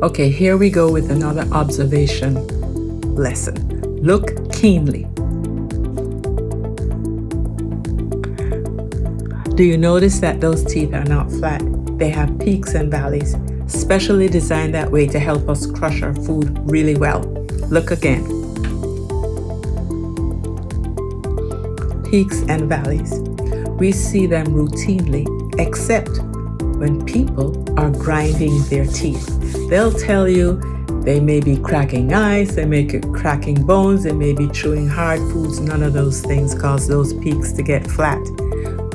Okay, here we go with another observation lesson. Look keenly. Do you notice that those teeth are not flat? They have peaks and valleys, specially designed that way to help us crush our food really well. Look again. Peaks and valleys. We see them routinely, except when people are grinding their teeth. They'll tell you they may be cracking ice, they may be cracking bones, they may be chewing hard foods. None of those things cause those peaks to get flat.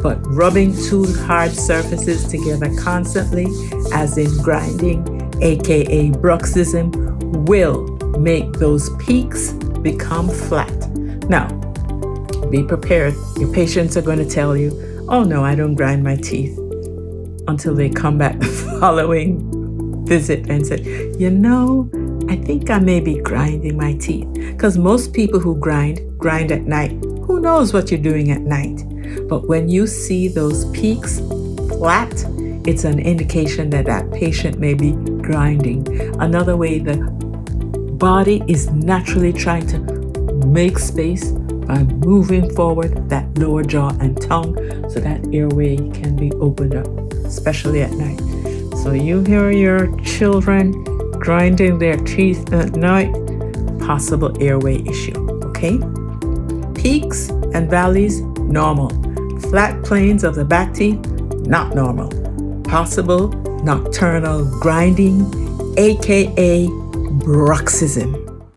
But rubbing two hard surfaces together constantly, as in grinding, aka Bruxism, will make those peaks become flat. Now, be prepared. Your patients are going to tell you, oh no, I don't grind my teeth, until they come back the following visit and say, you know, I think I may be grinding my teeth. Because most people who grind at night. Who knows what you're doing at night? But when you see those peaks flat, it's an indication that that patient may be grinding. Another way the body is naturally trying to make space by moving forward that lower jaw and tongue so that airway can be opened up, especially at night. So you hear your children grinding their teeth at night, possible airway issue, okay? Peaks and valleys, normal. Flat planes of the back teeth, not normal. Possible nocturnal grinding, aka Bruxism.